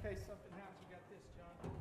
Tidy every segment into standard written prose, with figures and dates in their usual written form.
case something happens, you got this, John.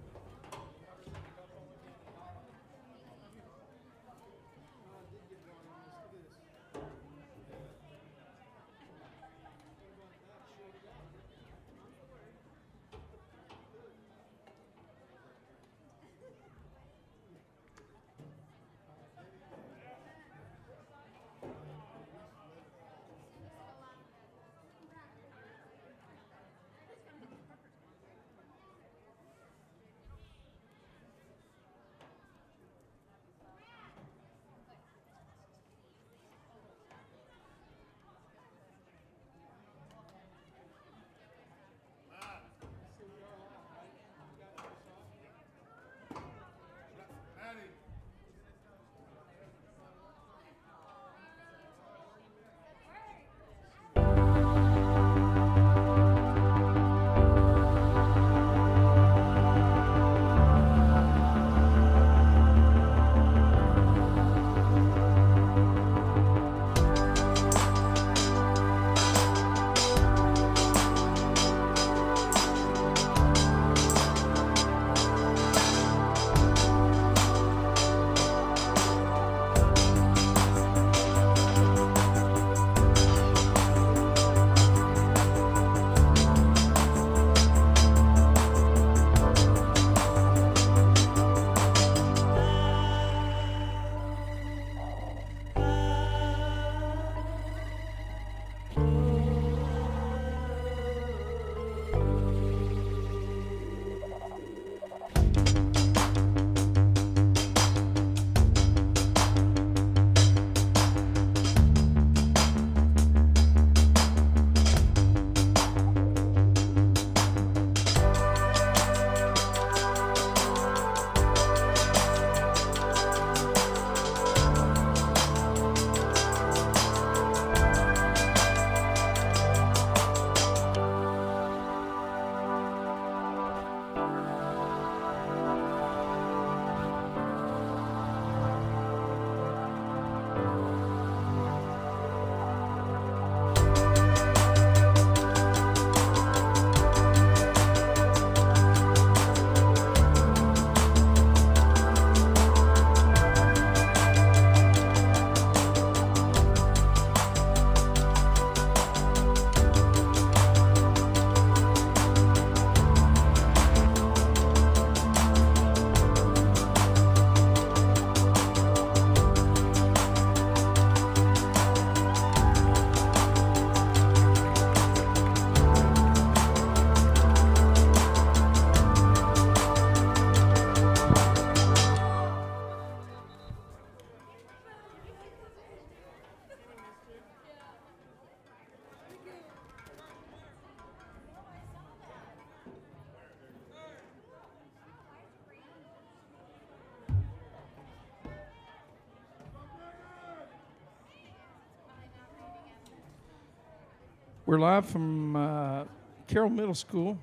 We're live from Carroll Middle School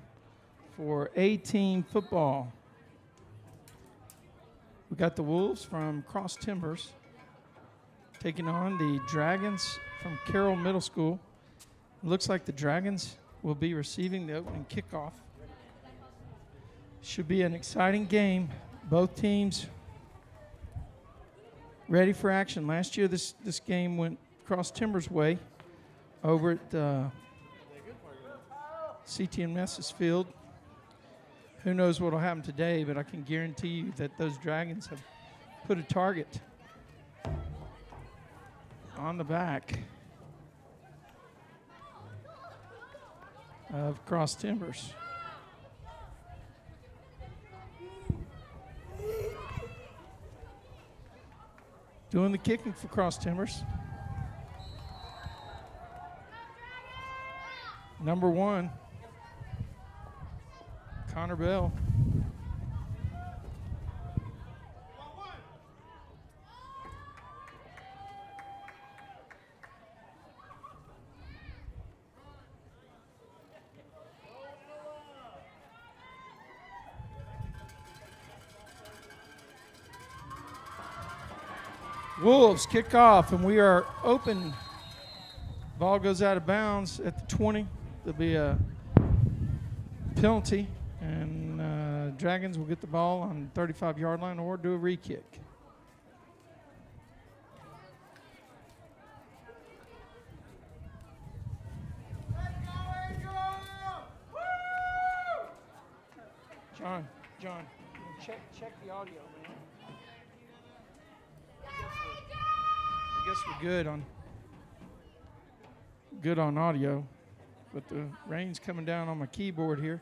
for A-team football. We got the Wolves from Cross Timbers taking on the Dragons from Carroll Middle School. It looks like the Dragons will be receiving the opening kickoff. Should be an exciting game. Both teams ready for action. Last year this game went Cross Timbers' way over at CTMS field. Who knows what will happen today, but I can guarantee you that those Dragons have put a target on the back of Cross Timbers. Doing the kicking for Cross Timbers. Number 1, Connor Bell. Wolves kick off, and we are open. Ball goes out of bounds at the 20. There'll be a penalty, Dragons will get the ball on the 35-yard line or do a re-kick. John, check the audio, man. I guess we're good on audio, but the rain's coming down on my keyboard here.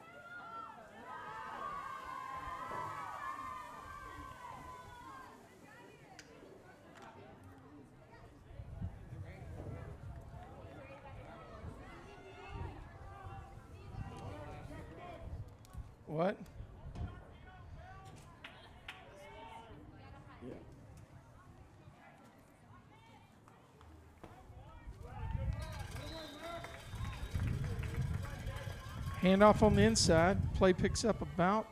What? Yeah. Handoff on the inside. Play picks up about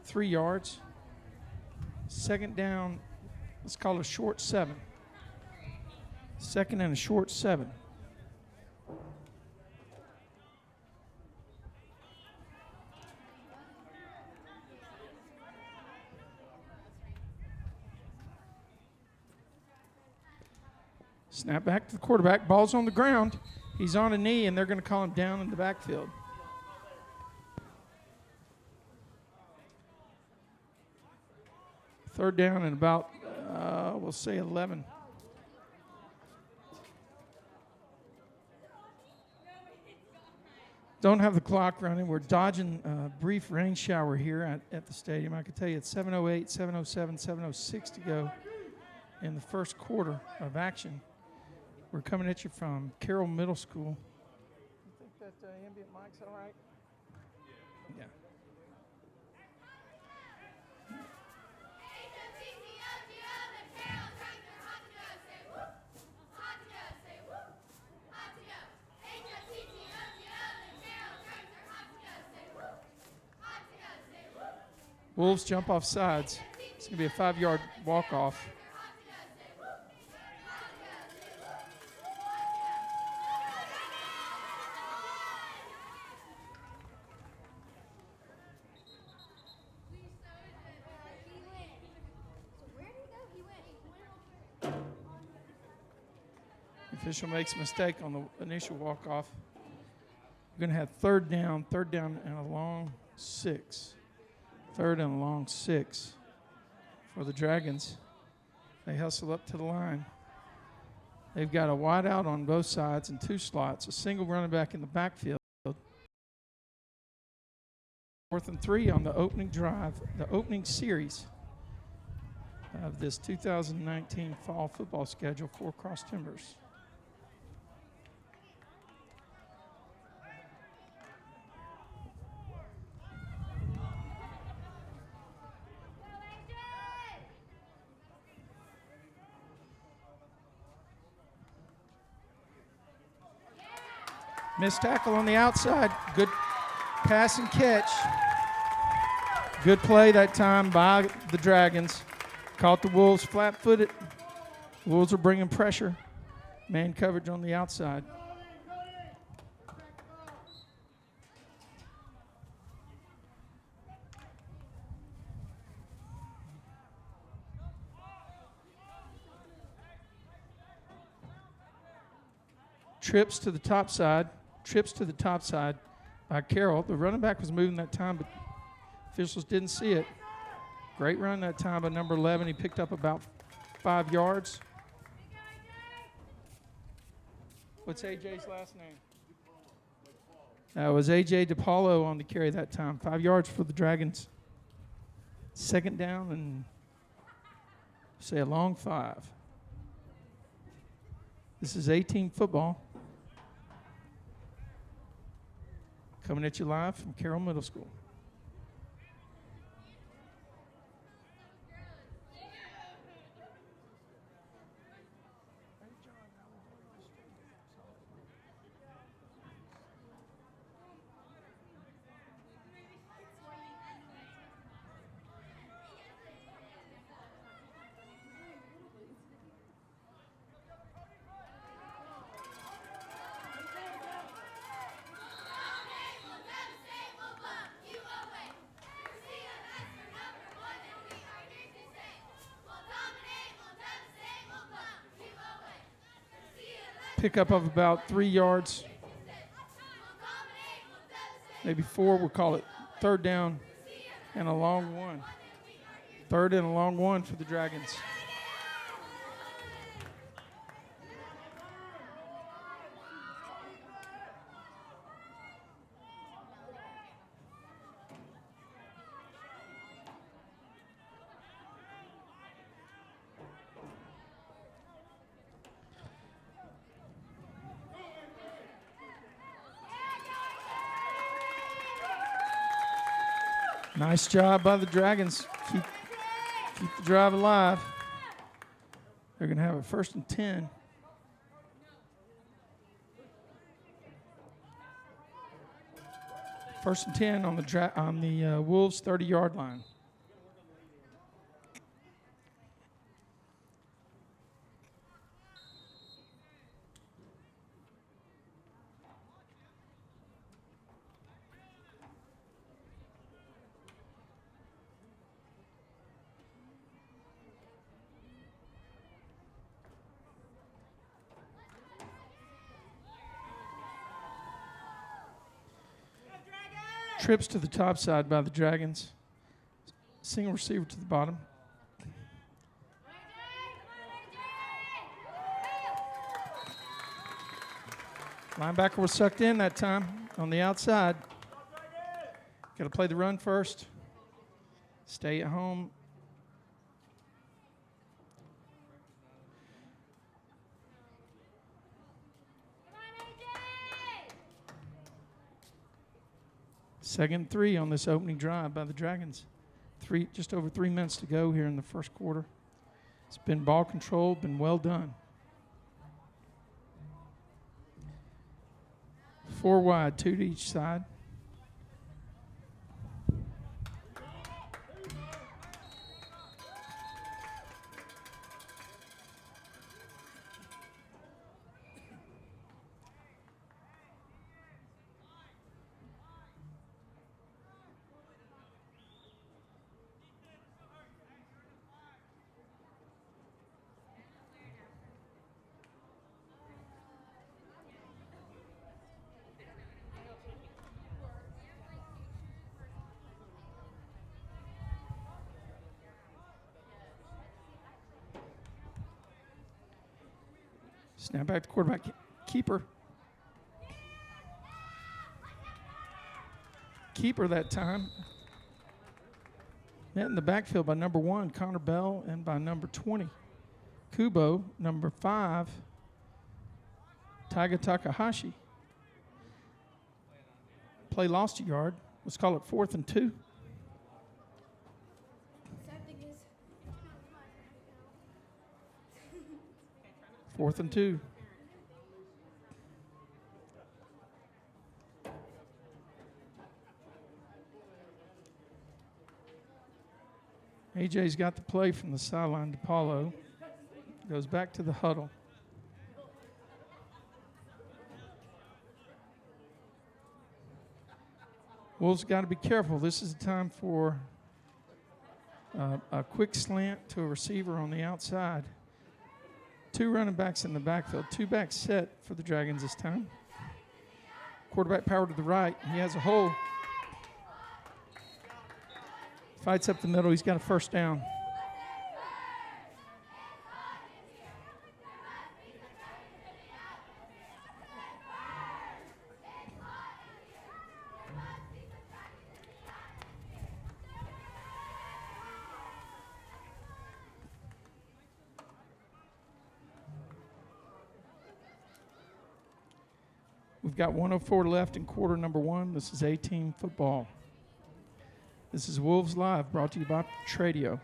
3 yards. Second down, let's call it a short 7. Second and a short 7. Snap back to the quarterback. Ball's on the ground. He's on a knee, and they're going to call him down in the backfield. Third down and about, we'll say 11. Don't have the clock running. We're dodging a brief rain shower here at the stadium. I can tell you it's 7:08, 7:07, 7:06 to go in the first quarter of action. We're coming at you from Carroll Middle School. You think that ambient mic's all right? Yeah. Wolves jump off sides. It's going to be a 5-yard walk-off. Official makes a mistake on the initial walk-off. We're going to have third down and a long 6. Third and a long 6 for the Dragons. They hustle up to the line. They've got a wide out on both sides and 2 slots, a single running back in the backfield. 4th and 3 on the opening drive, the opening series of this 2019 fall football schedule for Cross Timbers. Missed tackle on the outside. Good pass and catch. Good play that time by the Dragons. Caught the Wolves flat-footed. Wolves are bringing pressure. Man coverage on the outside. Trips to the top side by Carroll. The running back was moving that time, but officials didn't see it. Great run that time by number 11. He picked up about 5 yards. What's AJ's last name? That was AJ DePaulo on the carry that time. 5 yards for the Dragons. Second down and say a long 5. This is 18 football. Coming at you live from Carroll Middle School. Pickup of about 3 yards, maybe 4. We'll call it third down and a long one. Third and a long one for the Dragons. Nice job by the Dragons. Keep the drive alive. They're going to have a 1st and 10. First and 10 on the Wolves' 30-yard line. Trips to the top side by the Dragons. Single receiver to the bottom. Linebacker was sucked in that time on the outside. Got to play the run first. Stay at home. Second and 3 on this opening drive by the Dragons. Just over 3 minutes to go here in the first quarter. It's been ball controlled, been well done. 4 wide, 2 to each side. Snap back to quarterback keeper. Keeper that time. Met in the backfield by number 1, Connor Bell, and by number 20, Kubo. Number 5, Taiga Takahashi. Play lost a yard. Let's call it 4th and 2. 4th and 2. AJ's got the play from the sideline to Paulo. Goes back to the huddle. Wolves got to be careful. This is the time for a quick slant to a receiver on the outside. 2 running backs in the backfield. 2 back set for the Dragons this time. Quarterback power to the right. He has a hole. Fights up the middle. He's got a 1st down. We've got 1:04 left in quarter number 1. This is A-Team football. This is Wolves Live, brought to you by Tradio.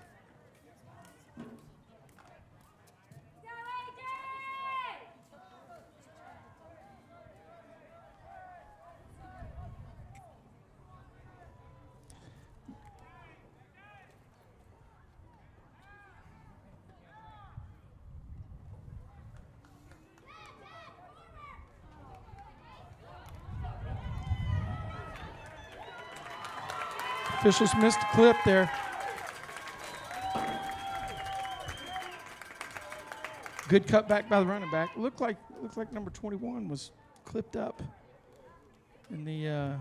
Officials missed a clip there. Good cutback by the running back. Looked like number 21 was clipped up in the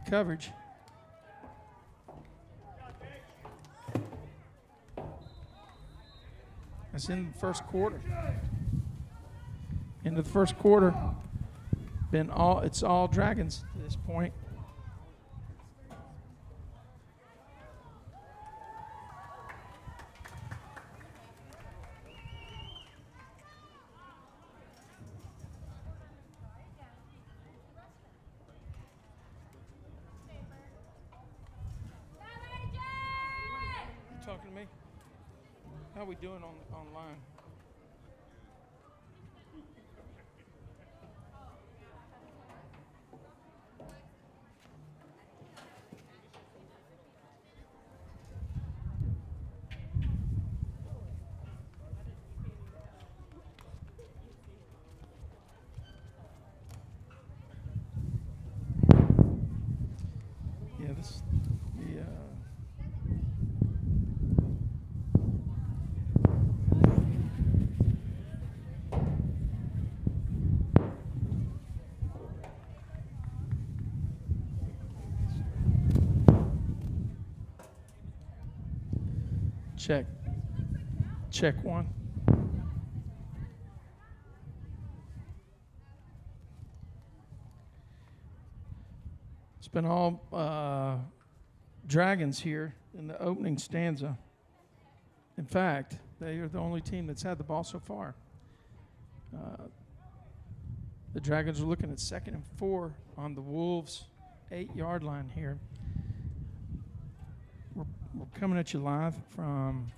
coverage. That's in the first quarter. Into the first quarter. It's all Dragons to this point. You talking to me? How are we doing online? Check one. It's been all Dragons here in the opening stanza. In fact, they are the only team that's had the ball so far. The Dragons are looking at 2nd and 4 on the Wolves' 8-yard line here. We're coming at you live from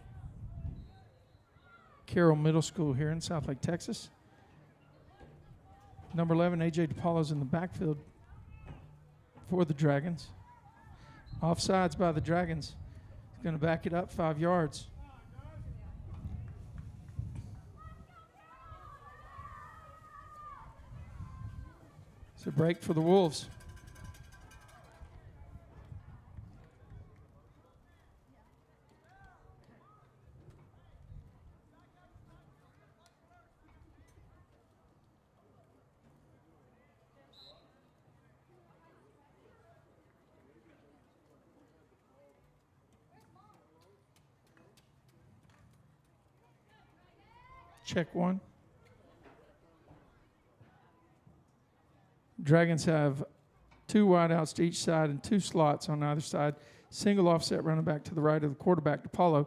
Carroll Middle School here in Southlake, Texas. Number 11, A.J. DePaulo's in the backfield for the Dragons. Offsides by the Dragons. He's going to back it up 5 yards. It's a break for the Wolves. Check one. Dragons have 2 wideouts to each side and 2 slots on either side. Single offset running back to the right of the quarterback, DePaulo.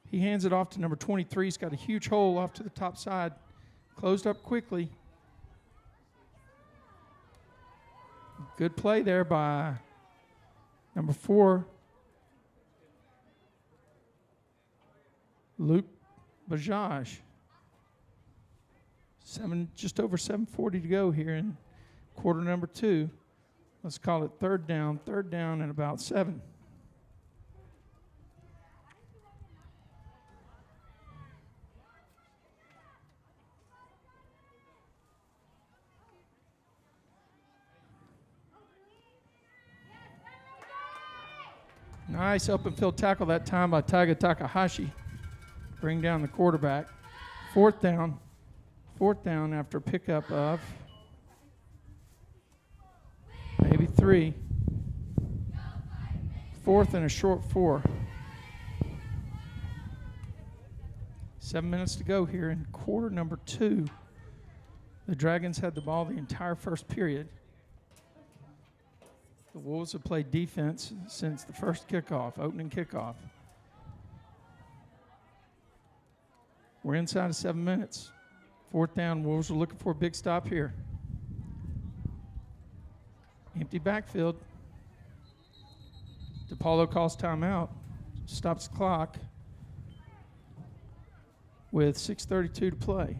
He hands it off to number 23. He's got a huge hole off to the top side. Closed up quickly. Good play there by number 4, Luke Bajaj. Just over 7:40 to go here in quarter number 2. Let's call it third down and about 7. Nice open field tackle that time by Taiga Takahashi. Bring down the quarterback. Fourth down after pickup of maybe 3. 4th and a short 4. 7 minutes to go here in quarter number 2. The Dragons had the ball the entire first period. The Wolves have played defense since the first opening kickoff. We're inside of 7 minutes. 4th down, Wolves are looking for a big stop here. Empty backfield. DePaulo calls timeout, stops the clock with 6:32 to play.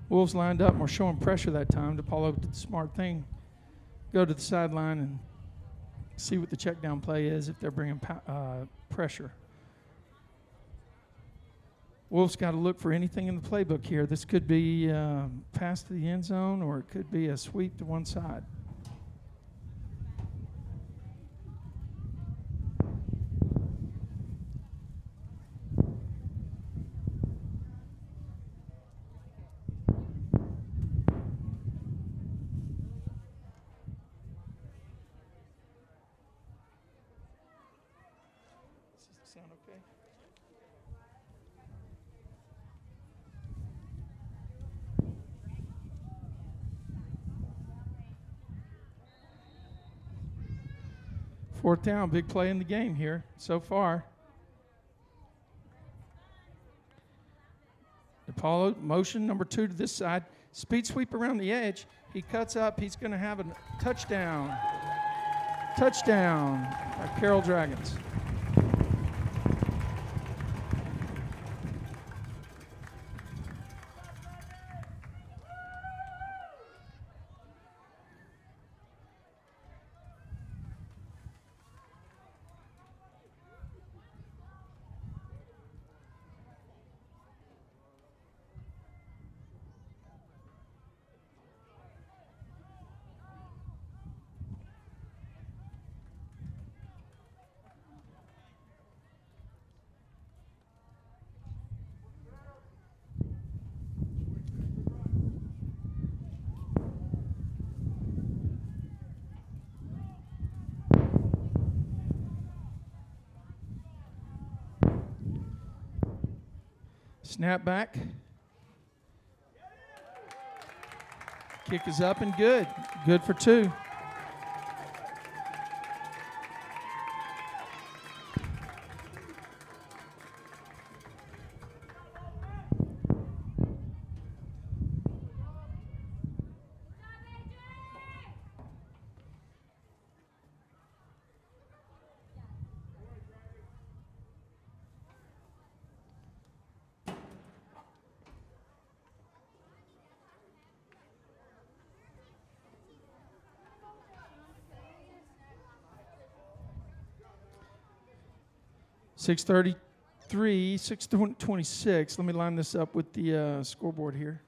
Wolves lined up and were showing pressure that time. DePaulo did the smart thing. Go to the sideline and see what the check down play is if they're bringing pressure. Wolves got to look for anything in the playbook here. This could be pass to the end zone, or it could be a sweep to one side. sound okay? Fourth down, big play in the game here so far. DePaulo, motion number 2 to this side. Speed sweep around the edge. He cuts up. He's going to have a touchdown. Touchdown by Carroll Dragons. Snap back. Kick is up and good. Good for 2. .633, 6:26. Let me line this up with the scoreboard here.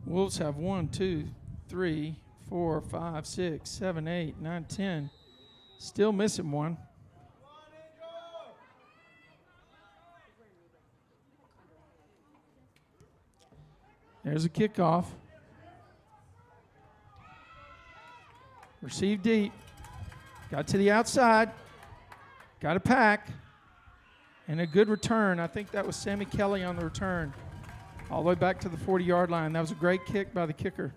Wolves have 1, 2, 3, 4, 5, 6, 7, 8, 9, 10. Still missing one. There's a kickoff. Received deep. Got to the outside. Got a pack. And a good return. I think that was Sammy Kelly on the return. All the way back to the 40-yard line. That was a great kick by the kicker.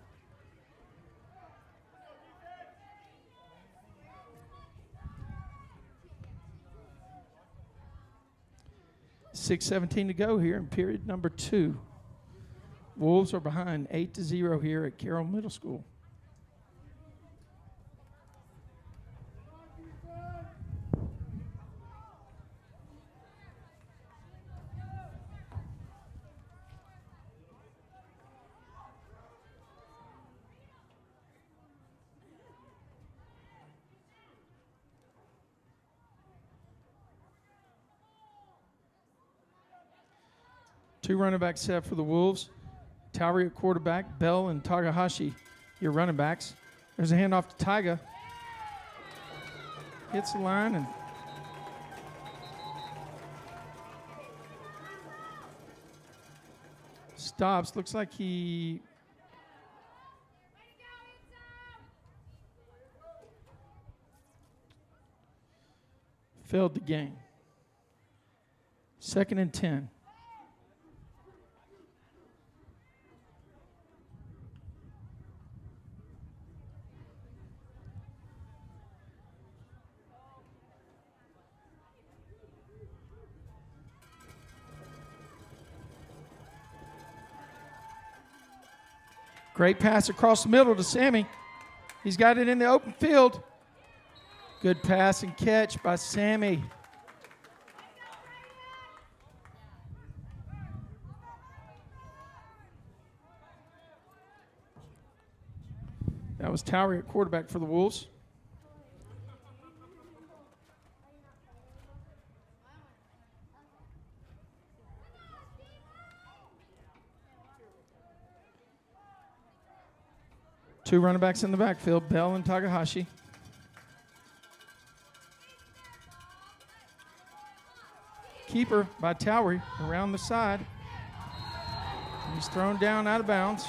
.6:17 to go here in period number 2. Wolves are behind 8-0 here at Carroll Middle School. Two running backs set for the Wolves. Tauri at quarterback, Bell and Takahashi, your running backs. There's a handoff to Taiga. Hits the line and stops. Looks like he failed the game. 2nd and 10. Great pass across the middle to Sammy. He's got it in the open field. Good pass and catch by Sammy. That was Towery at quarterback for the Wolves. Two running backs in the backfield, Bell and Takahashi. Keeper by Towery around the side. He's thrown down out of bounds.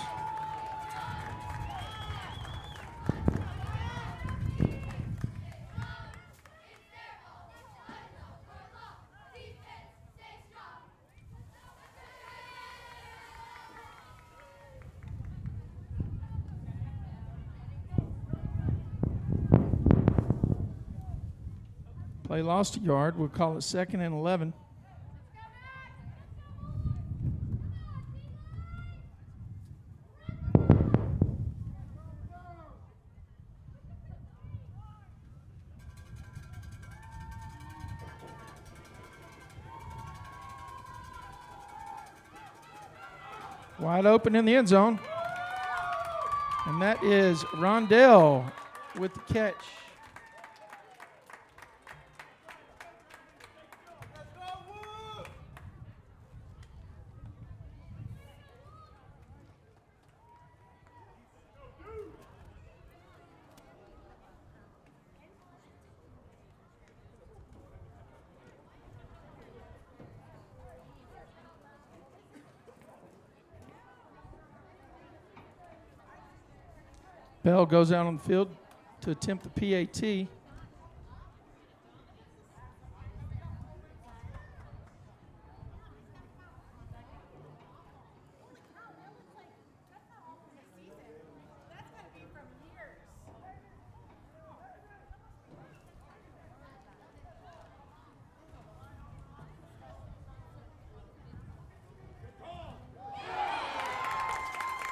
Play lost a yard. We'll call it 2nd and 11. Wide open in the end zone. And that is Rondell with the catch. Bell goes out on the field to attempt the PAT.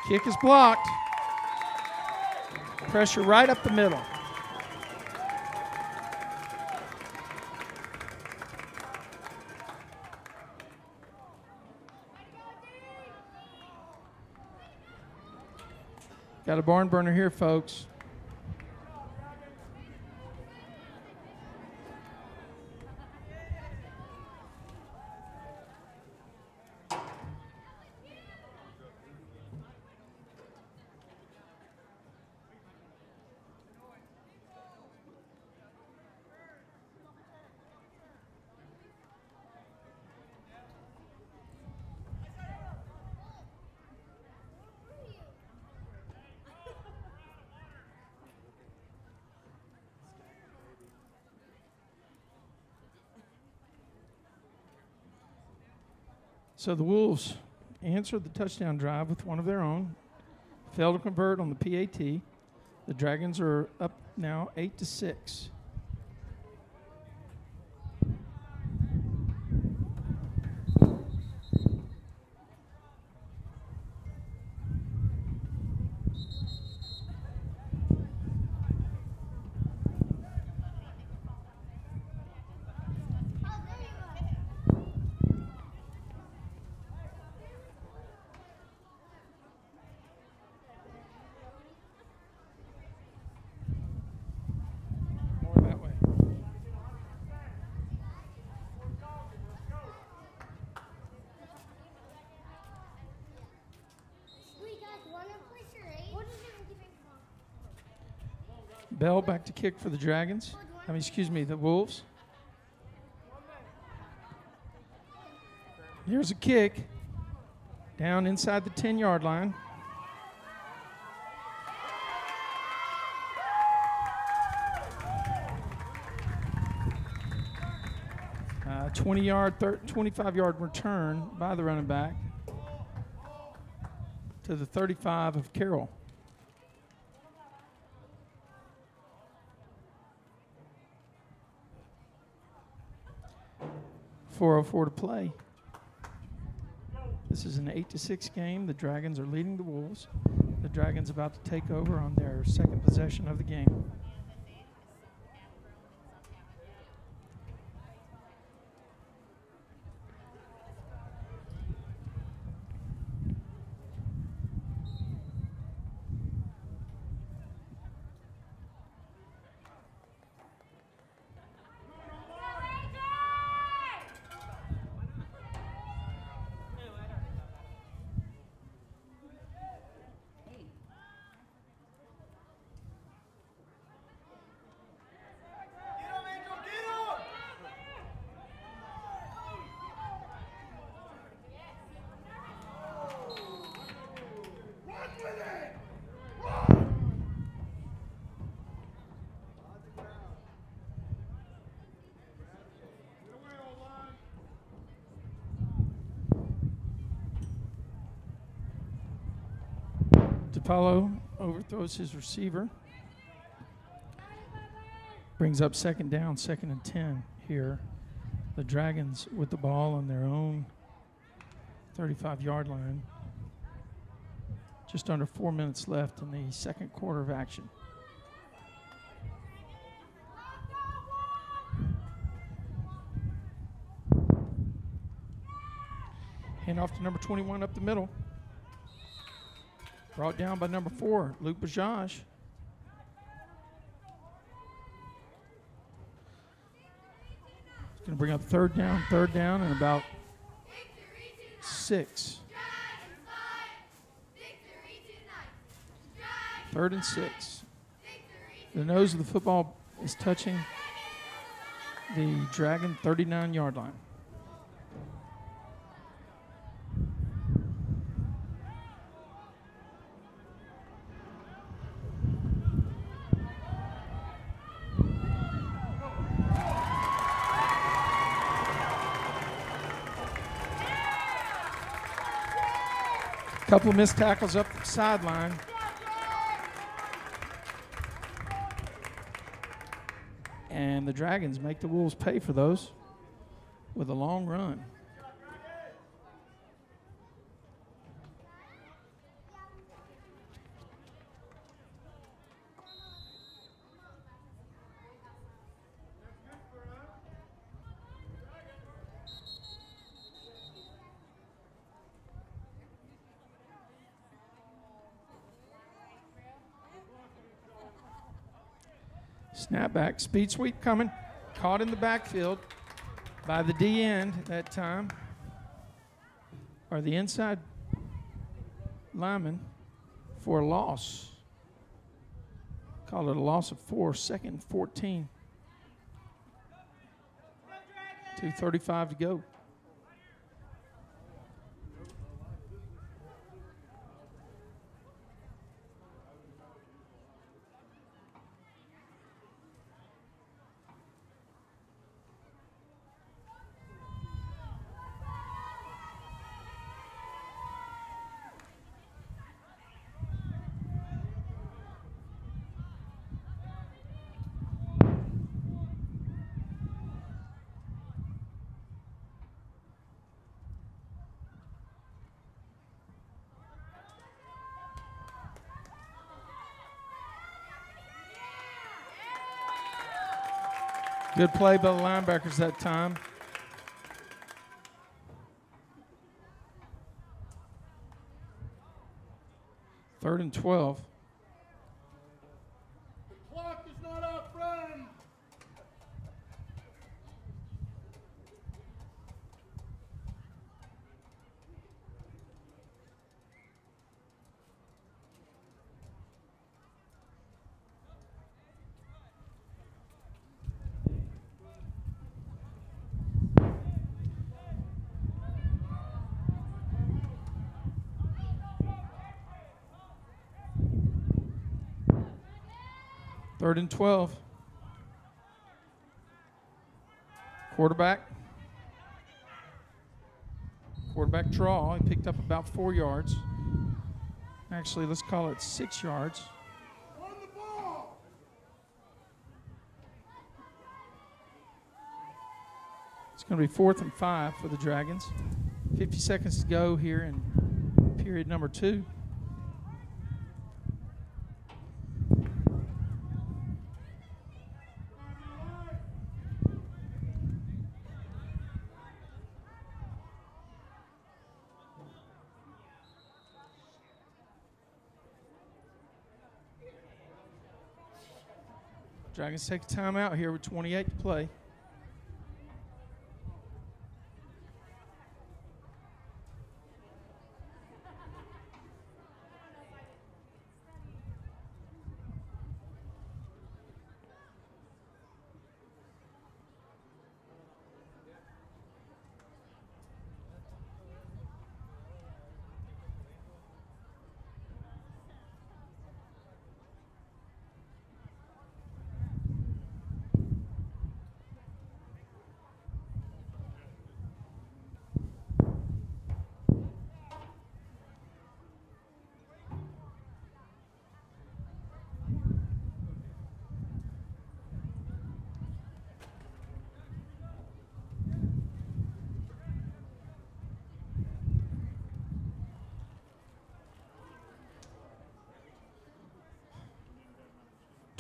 Kick is blocked. Pressure right up the middle. Got a barn burner here, folks. So the Wolves answered the touchdown drive with one of their own. Failed to convert on the PAT. The Dragons are up now 8-6. Bell back to kick for the Dragons. The Wolves. Here's a kick. Down inside the 10-yard line. 25-yard return by the running back to the 35 of Carroll. 4:04 to play. This is an 8-6 game. The Dragons are leading the Wolves. The Dragons about to take over on their second possession of the game. DiPaolo overthrows his receiver. Brings up second down, 2nd and 10 here. The Dragons with the ball on their own 35-yard line. Just under 4 minutes left in the second quarter of action. Hand off to number 21 up the middle. Brought down by number 4, Luke Bajaj. It's going to bring up third down, and about 6. 3rd and 6. The nose of the football is touching the Dragon 39-yard line. Couple of missed tackles up the sideline. And the Dragons make the Wolves pay for those with a long run. Snapback, speed sweep coming. Caught in the backfield by the D end that time. Or the inside lineman for a loss. Call it a loss of 4, 2nd and 14. 2:35 to go. Good play by the linebackers that time. Third and 12. The clock is not up, friend. Third and 12. Quarterback draw. He picked up about 4 yards. Actually, let's call it 6 yards. On the ball. It's going to be 4th and 5 for the Dragons. 50 seconds to go here in period number 2. Dragons take a timeout here with 28 to play.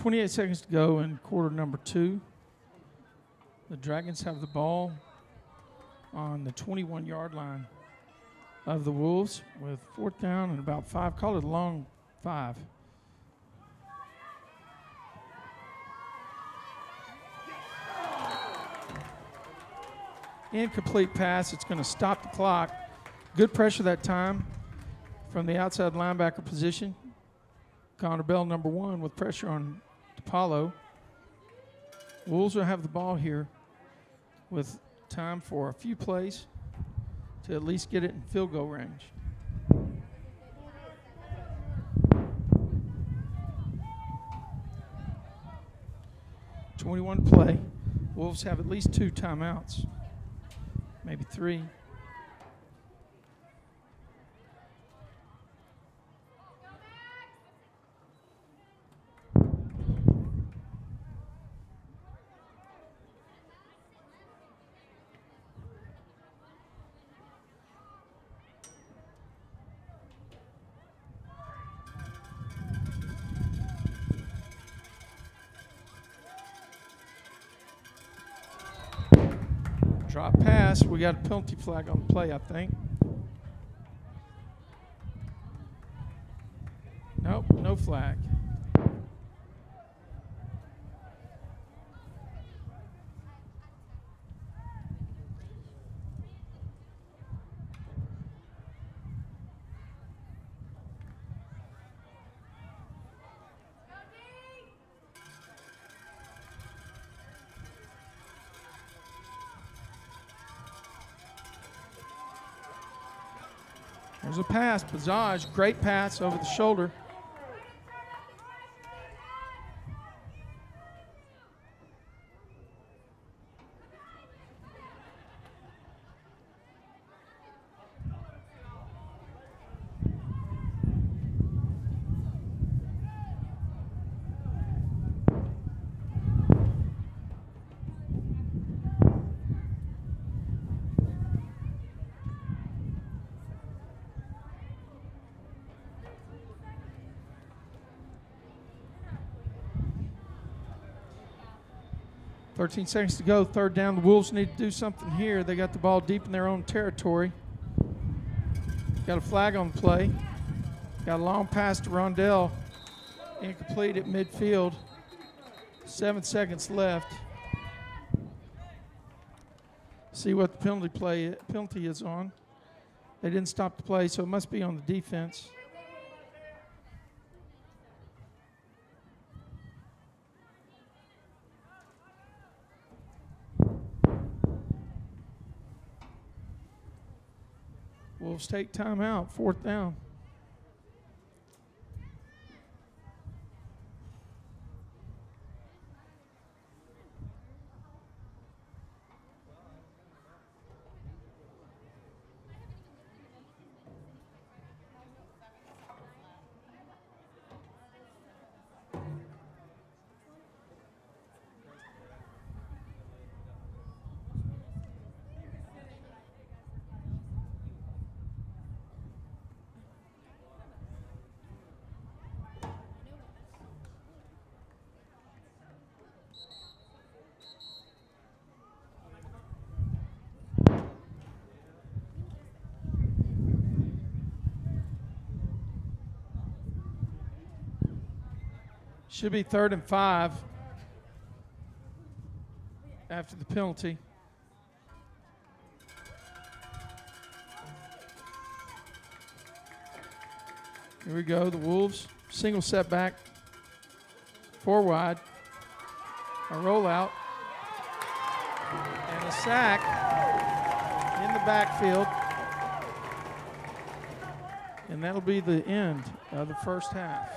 28 seconds to go in quarter number 2. The Dragons have the ball on the 21-yard line of the Wolves with 4th down and about 5. Call it a long 5. Incomplete pass. It's going to stop the clock. Good pressure that time from the outside linebacker position. Connor Bell, number 1, with pressure on DePaulo. Wolves will have the ball here with time for a few plays to at least get it in field goal range. .21 play. Wolves have at least 2 timeouts, maybe 3. Drop pass. We got a penalty flag on the play, I think. Nope, no flag. There's a pass. Bazage, great pass over the shoulder. .13 seconds to go, 3rd down. The Wolves need to do something here. They got the ball deep in their own territory. Got a flag on the play. Got a long pass to Rondell. Incomplete at midfield. 7 seconds left. See what the penalty is on. They didn't stop the play, so it must be on the defense. Wolves take timeout, 4th down. Should be 3rd and 5 after the penalty. Here we go, the Wolves. Single setback, 4 wide, a rollout, and a sack in the backfield. And that'll be the end of the first half.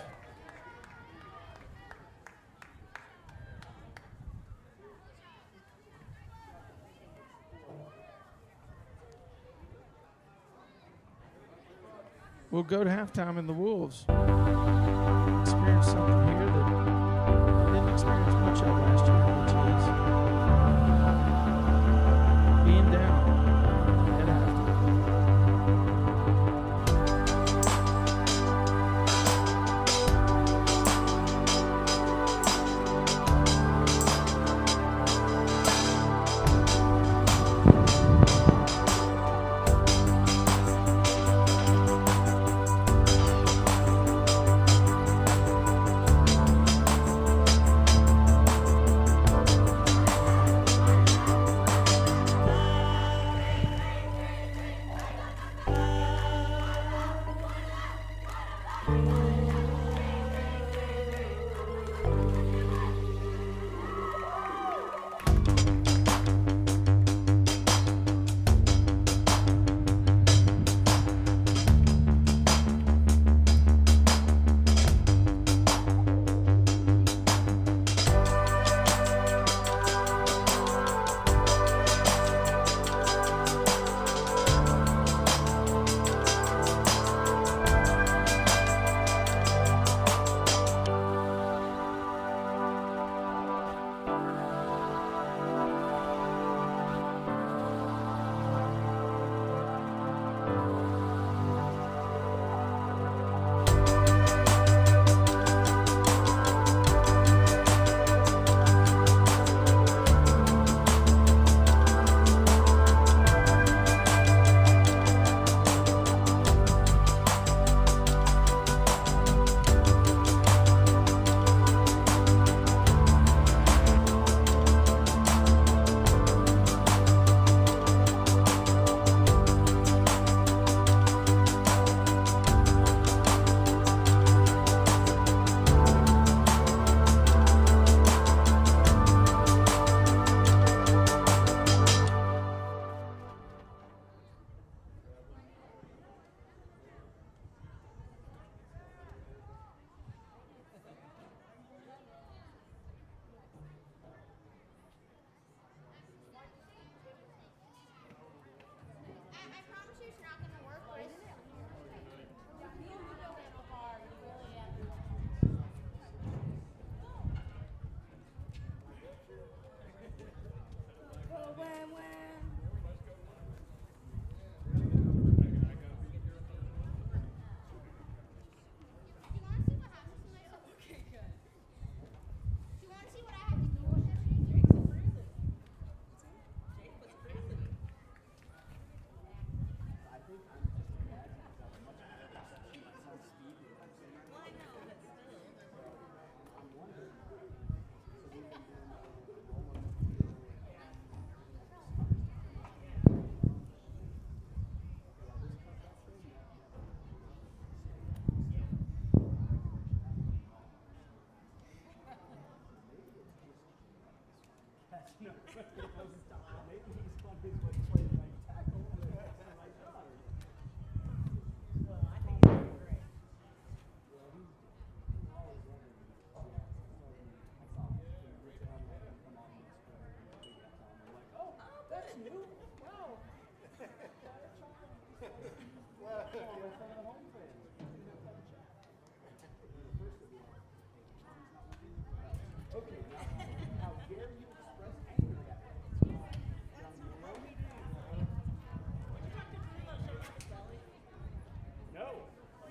We'll go to halftime, and the Wolves experience something here that they didn't experience much of last year, which is being down at halftime.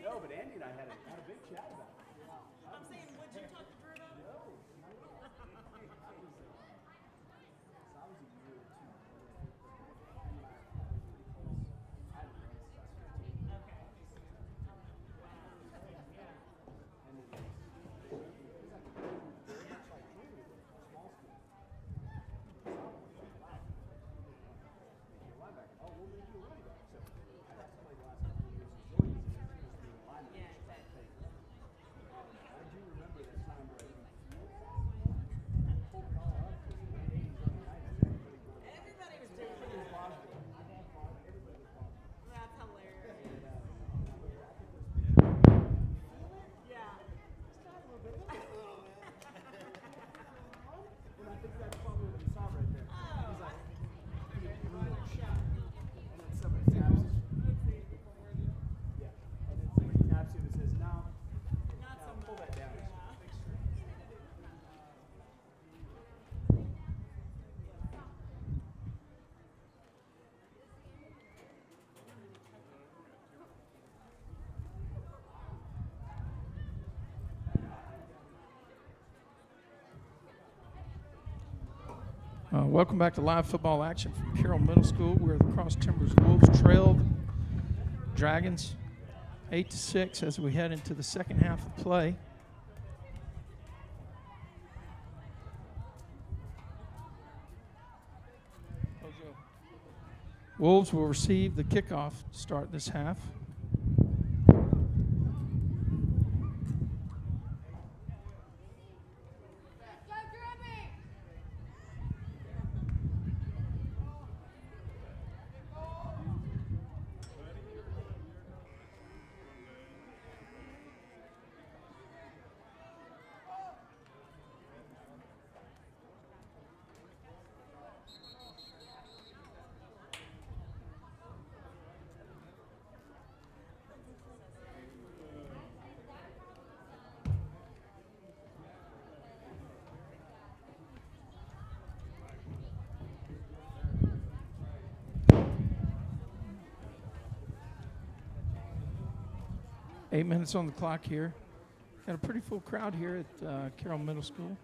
No, but Andy and I had a big chat about it. I'm saying, would you talk to Drew about it? Everybody was doing that. That's hilarious. Yeah. And I think that's probably what he saw right there. He's like, and then somebody taps him. Yeah. And then somebody taps him and says, no, Not so pull much. that down. Welcome back to live football action from Carroll Middle School, where the Cross Timbers Wolves trailed Dragons 8-6 as we head into the second half of play. Wolves will receive the kickoff to start this half. Eight minutes on the clock here. Got a pretty full crowd here at Carroll Middle School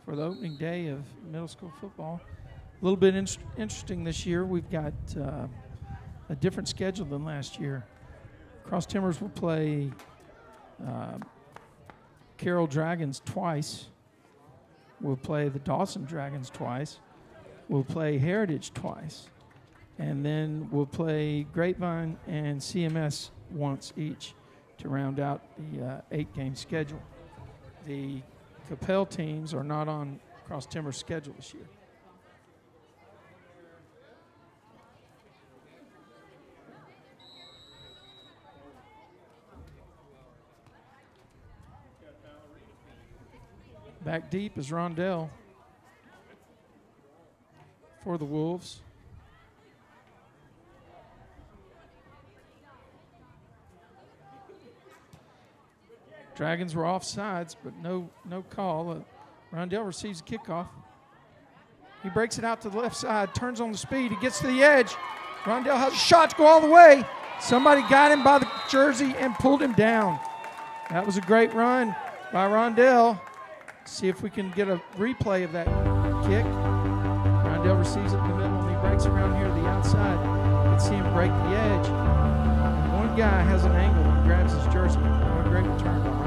for the opening day of middle school football. A little bit interesting this year. We've got a different schedule than last year. Cross Timbers will play Carroll Dragons twice. We'll play the Dawson Dragons twice. We'll play Heritage twice. And then we'll play Grapevine and CMS once each to round out the 8-game schedule. The Capel teams are not on Cross Timbers' schedule this year. Back deep is Rondell for the Wolves. Dragons were offsides, but no call. Rondell receives a kickoff. He breaks it out to the left side, turns on the speed. He gets to the edge. Rondell has a shot to go all the way. Somebody got him by the jersey and pulled him down. That was a great run by Rondell. See if we can get a replay of that kick. Rondell receives it in the middle, and he breaks around here to the outside. Let's see him break the edge. One guy has an angle and grabs his jersey. What a great return by Rondell.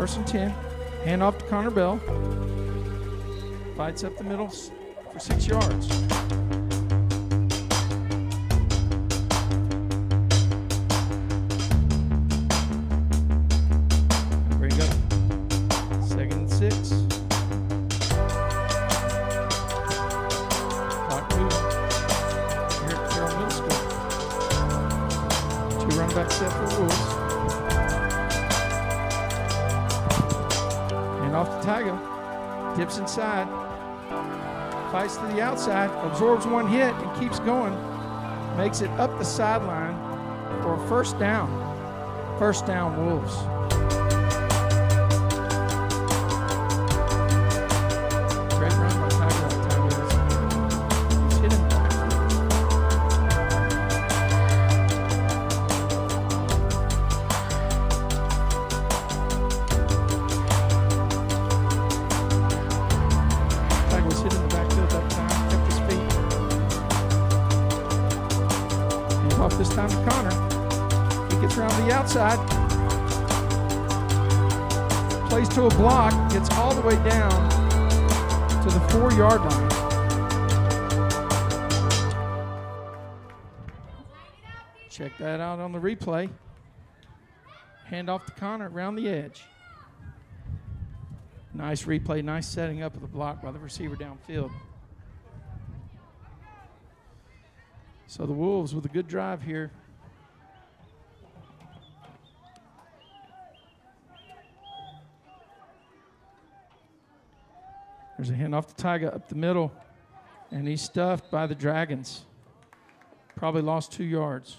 First and 10. Hand off to Connor Bell. Fights up the middle for 6 yards. Bring up 2nd and 6. Clock moving here at Carroll Middle School. 2 running back set for the Wolves. Hand off to Tyga. Dips inside. Fights to the outside. Absorbs 1 hit and keeps going. Makes it up the sideline for a first down. First down, Wolves. Great run by Tyga that time. He's hit him back. Tyga was hit in the backfield that time. Kept his feet. Hands off this time to Connor. He gets around the outside. Plays to a block. Gets all the way down to the 4-yard line. Check that out on the replay. Hand off to Connor around the edge. Nice replay. Nice setting up of the block by the receiver downfield. So the Wolves with a good drive here. There's a handoff to Tyga up the middle, and he's stuffed by the Dragons. Probably lost 2 yards.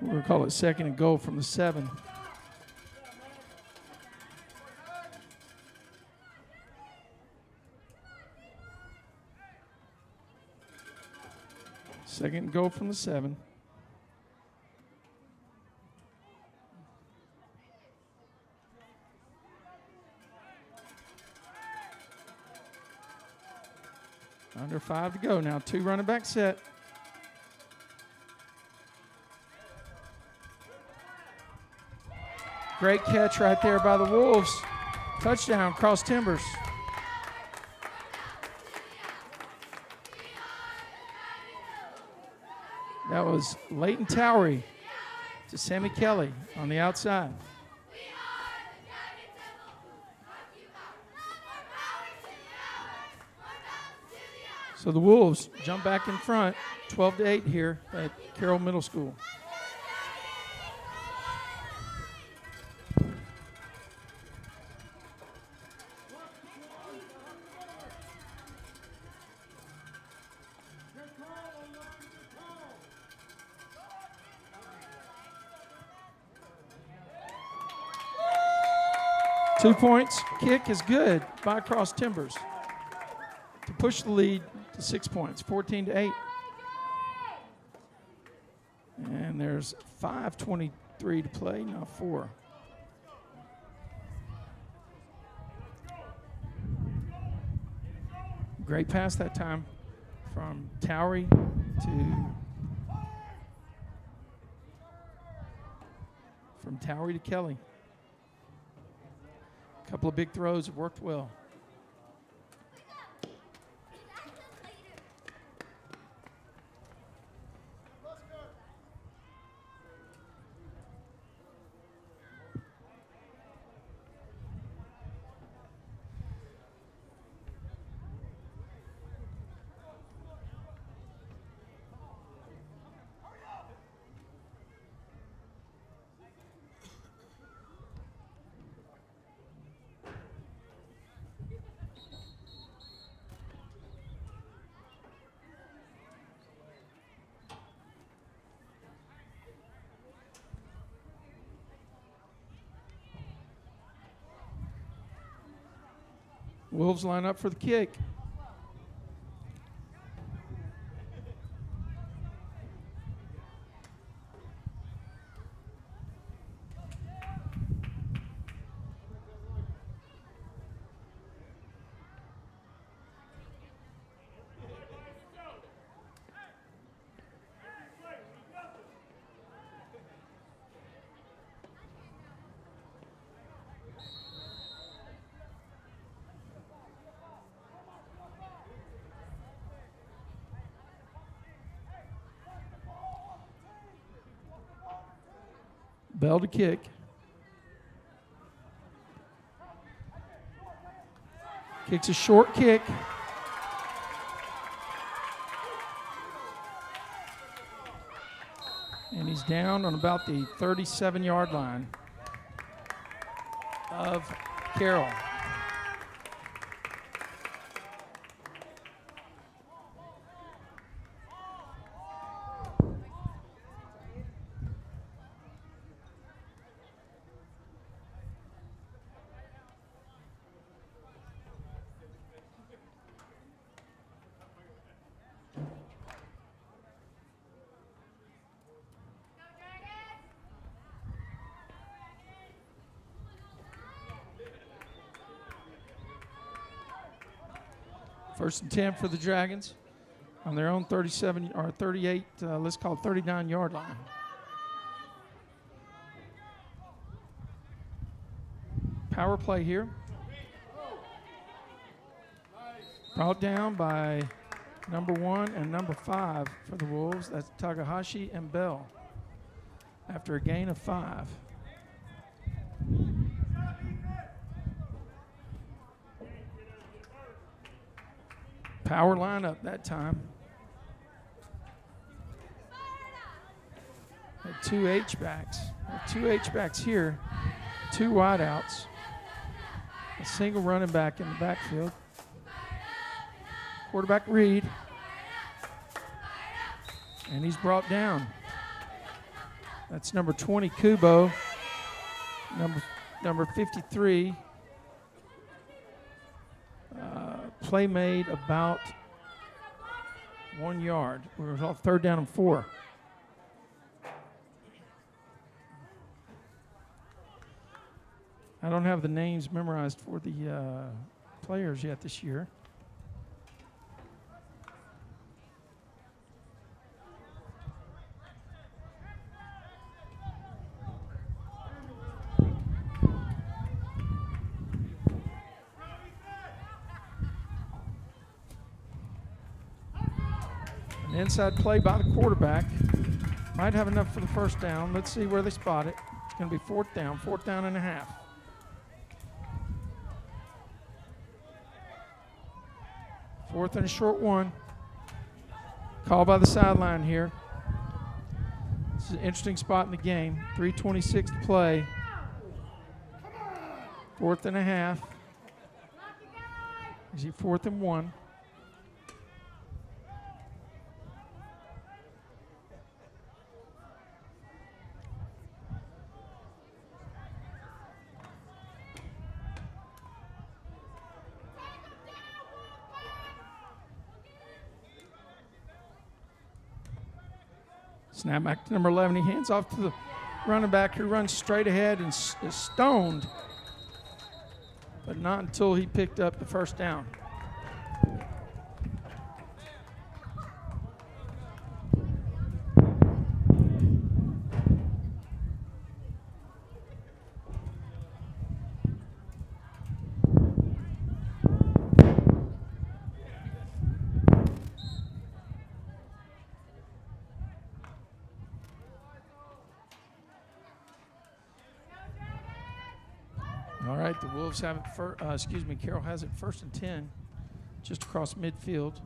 We're going to call it 2nd and goal from the 7. Second and goal from the 7. Under 5 to go now. 2 running back set. Great catch right there by the Wolves. Touchdown, Cross Timbers. That was Leighton Towery to Sammy Kelly on the outside. So the Wolves jump back in front, 12-8 here at Carroll Middle School. Two points. Kick is good by Cross Timbers to push the lead to 6 points, 14-8. And there's 5:23 to play, now 4. Great pass that time from Towery to Kelly. A couple of big throws have worked well. Wolves line up for the kick. Bell to kick. Kicks a short kick. And he's down on about the 37-yard line of Carroll. First and 10 for the Dragons on their own 37 or 38, let's call it 39-yard line. Power play here. Brought down by number 1 and number 5 for the Wolves. That's Takahashi and Bell after a gain of 5. Power lineup that time. Had 2 H-backs. Had 2 H-backs here, 2 wideouts, a single running back in the backfield. Quarterback read, and he's brought down. That's number 20, Kubo. Number 53. Play made about 1 yard. We were off 3rd down and 4. I don't have the names memorized for the players yet this year. An inside play by the quarterback. Might have enough for the first down. Let's see where they spot it. It's going to be 4th down and a half. Fourth and a short one. Call by the sideline here. This is an interesting spot in the game. 3:26 to play. 4th and a half. Is he 4th and 1? Snap back to number 11. He hands off to the running back who runs straight ahead and is stoned, but not until he picked up the first down. All right, the Wolves have it, Carroll has it 1st and 10, just across midfield.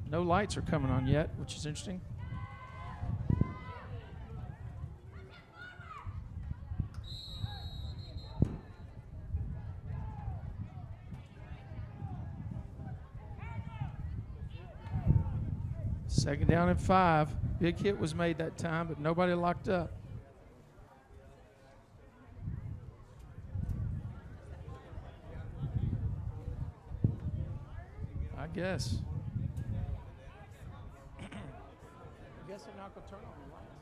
No lights are coming on yet, which is interesting. Second down and 5. Big hit was made that time, but nobody locked up. I guess. I guess they're not going to turn on the lights.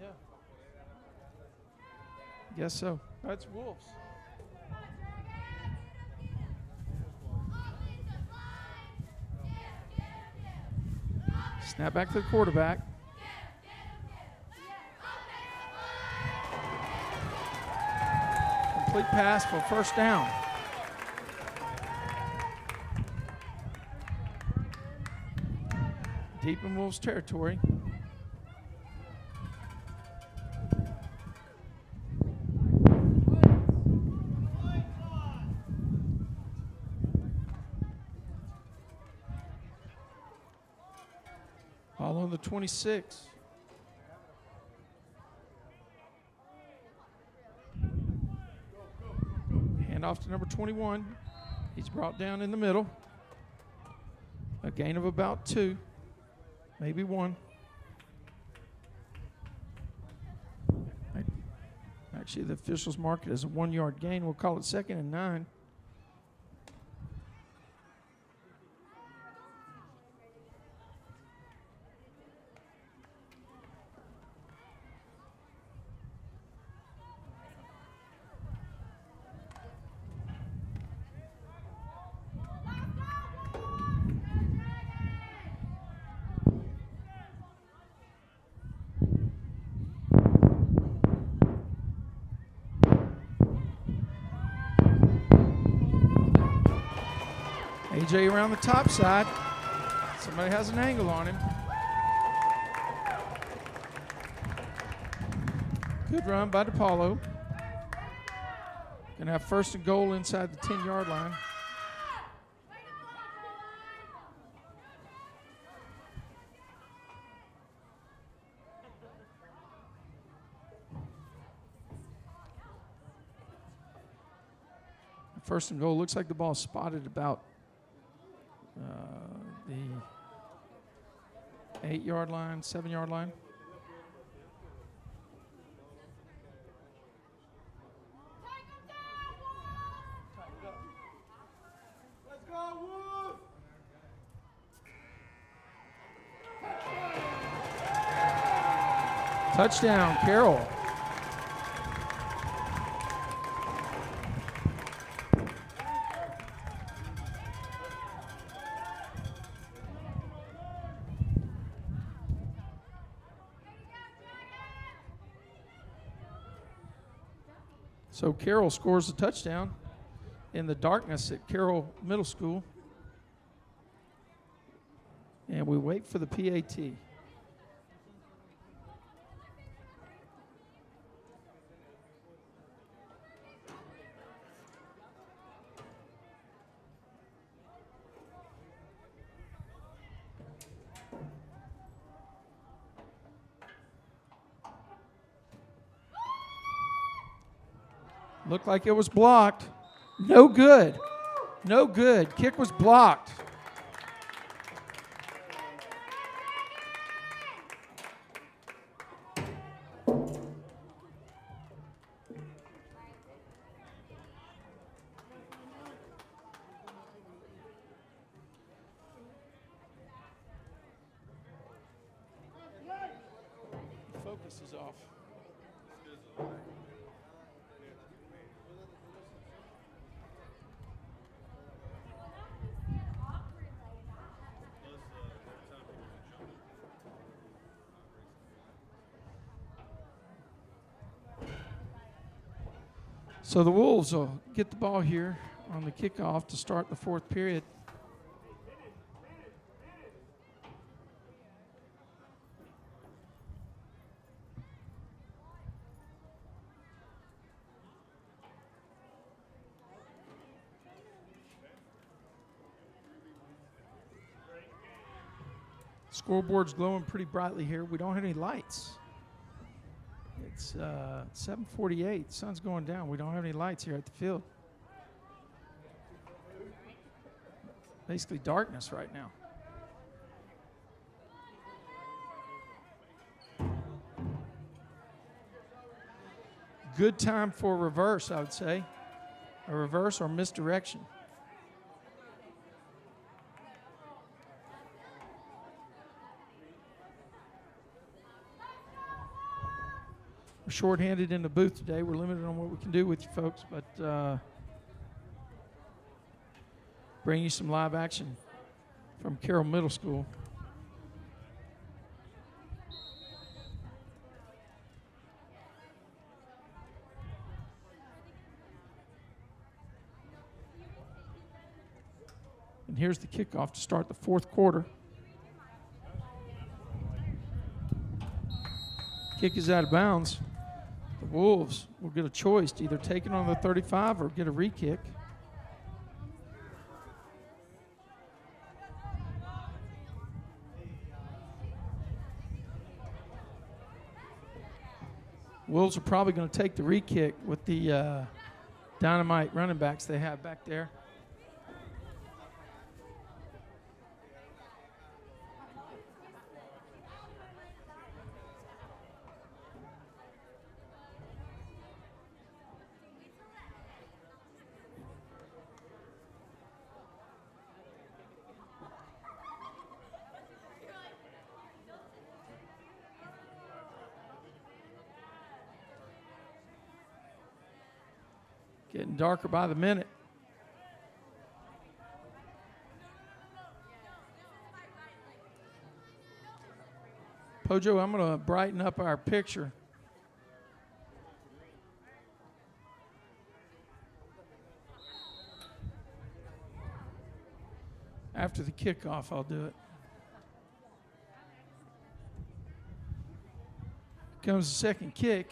Yeah. Guess so. That's Wolves. Snap back to the quarterback. Complete pass for first down. Deep in Wolves territory. on the 26. Hand off to number 21. He's brought down in the middle. A gain of about 2, maybe 1. Actually, the officials mark it as a 1-yard gain. We'll call it 2nd and 9. AJ around the top side. Somebody has an angle on him. Good run by DePaulo. Gonna have 1st and goal inside the 10-yard line. First and goal. Looks like the ball spotted about the 8-yard line, 7-yard line. Let's go, Wolf! Touchdown, Carroll. So Carroll scores a touchdown in the darkness at Carroll Middle School. And we wait for the PAT. Looked like it was blocked. No good. No good. Kick was blocked. Focus is off. So the Wolves will get the ball here on the kickoff to start the 4th period. Scoreboard's glowing pretty brightly here. We don't have any lights. It's 7:48. Sun's going down. We don't have any lights here at the field. Basically darkness right now. Good time for a reverse, I would say. A reverse or misdirection. We're shorthanded in the booth today. We're limited on what we can do with you folks, but bring you some live action from Carroll Middle School. And here's the kickoff to start the 4th quarter. Kick is out of bounds. The Wolves will get a choice to either take it on the 35 or get a re-kick. Wolves are probably going to take the re-kick with the dynamite running backs they have back there. Getting darker by the minute. Pojo, I'm going to brighten up our picture. After the kickoff, I'll do it. Comes the second kick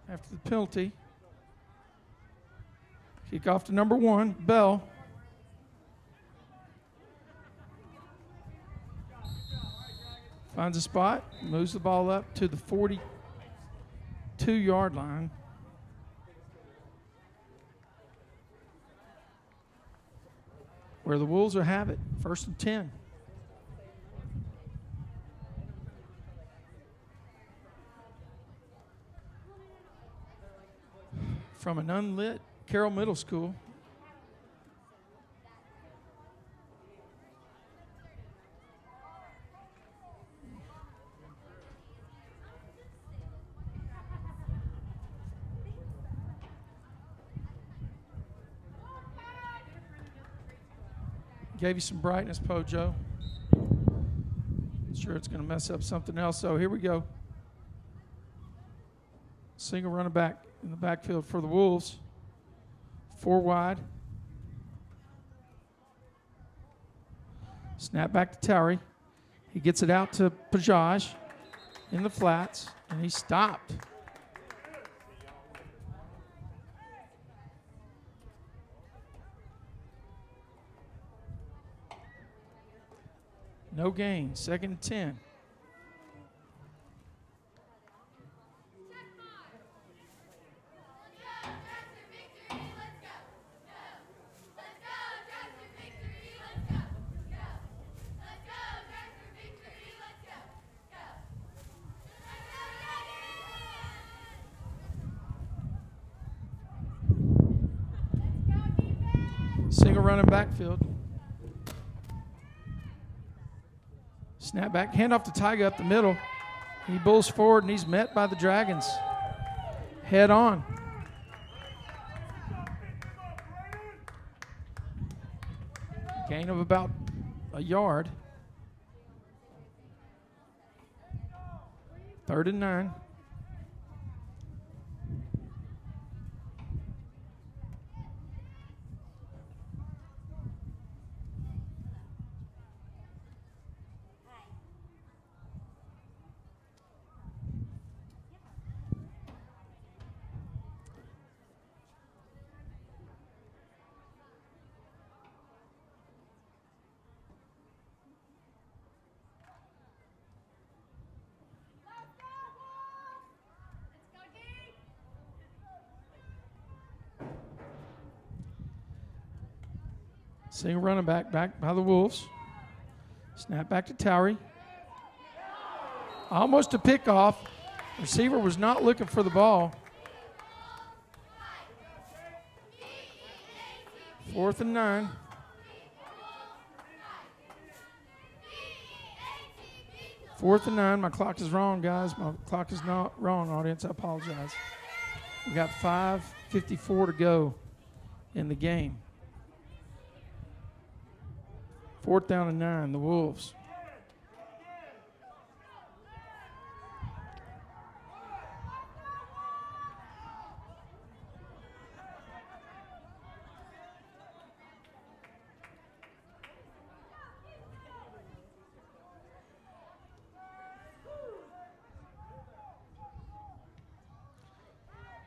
after the penalty. Kick off to number 1, Bell. Finds a spot, moves the ball up to the 42-yard line. Where the Wolves will have it, 1st and 10. From an unlit Carroll Middle School. Gave you some brightness, Pojo. Sure it's going to mess up something else. So here we go. Single running back in the backfield for the Wolves. 4 wide. Snap back to Towery. He gets it out to Pajaj in the flats, and he stopped. No gain, 2nd and 10. Single running backfield. Snap back, hand off to Tyga up the middle. He bulls forward and he's met by the Dragons. Head on. Gain of about a yard. 3rd and 9. Single running back by the Wolves. Snap back to Towery. Almost a pickoff. Receiver was not looking for the ball. 4th and 9. Fourth and 9. My clock is wrong, guys. My clock is not wrong, audience. I apologize. We got 5:54 to go in the game. 4th down and 9, the Wolves.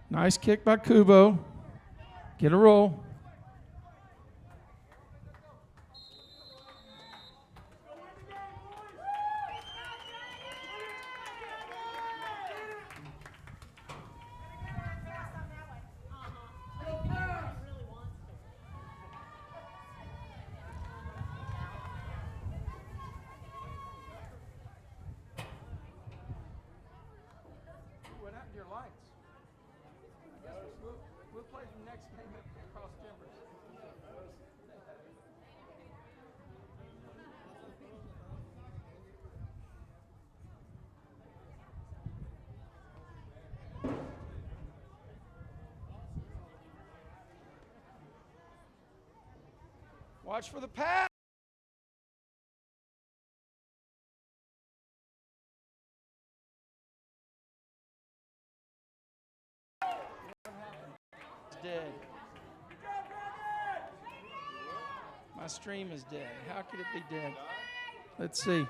Nice kick by Kubo. Get a roll. Watch for the pass. It's dead. My stream is dead. How could it be dead? Let's see.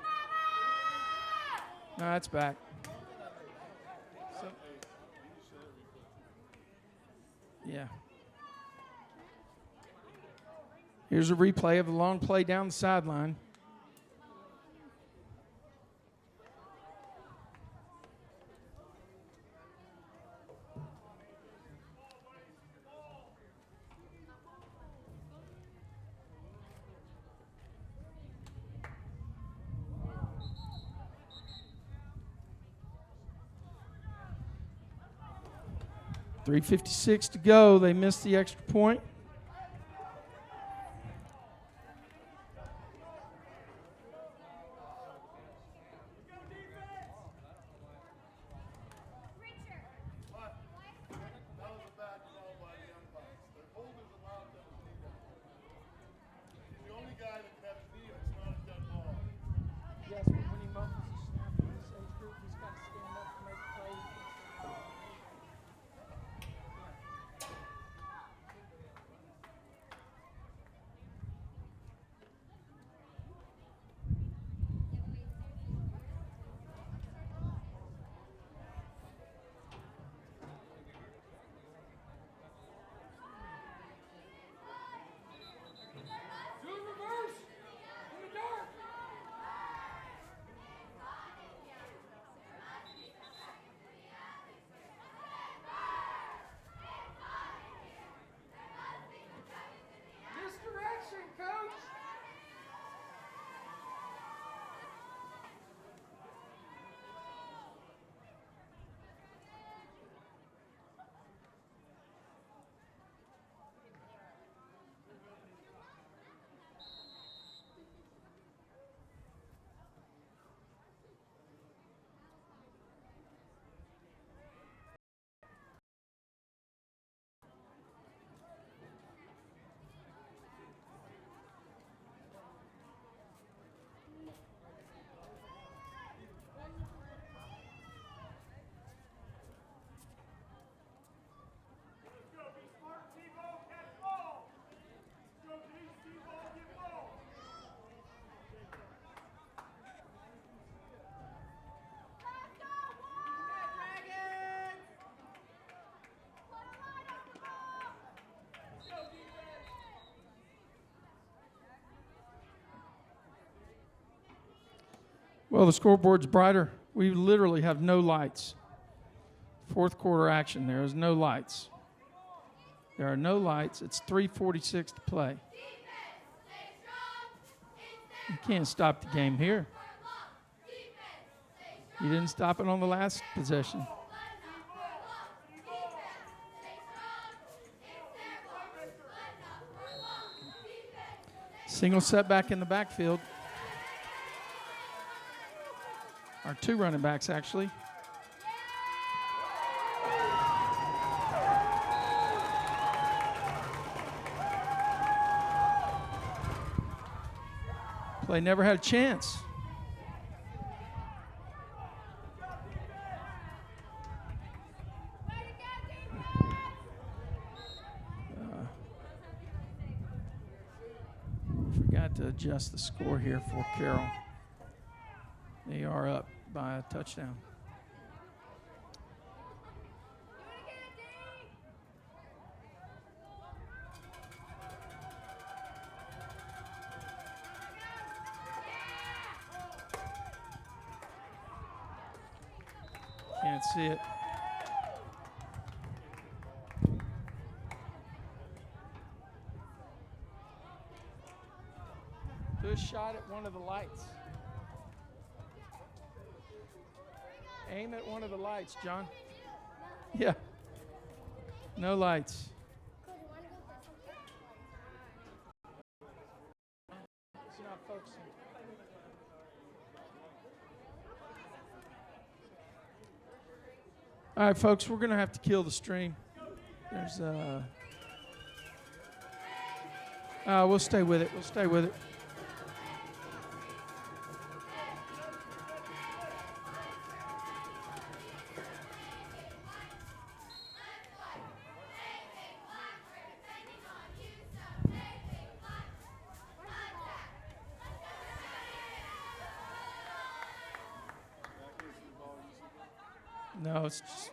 No, it's back. So, yeah. Here's a replay of the long play down the sideline. .356 to go. They missed the extra point. Yes, but when he mumbles a snap in this age group, he's got to stand up and make a play. Misdirection, coach. Well, the scoreboard's brighter. We literally have no lights. Fourth quarter action. There is no lights. There are no lights. It's 3:46 to play. You can't stop the game here. You didn't stop it on the last possession. Single setback in the backfield. Our two running backs, actually. Play never had a chance. Forgot to adjust the score here for Carroll. They are up by a touchdown. Can't see it. Do a shot at one of the lights. Aim at one of the lights, John. Yeah. No lights. It's not focusing. All right, folks, we're going to have to kill the stream. There's We'll stay with it. We'll stay with it. No, it's just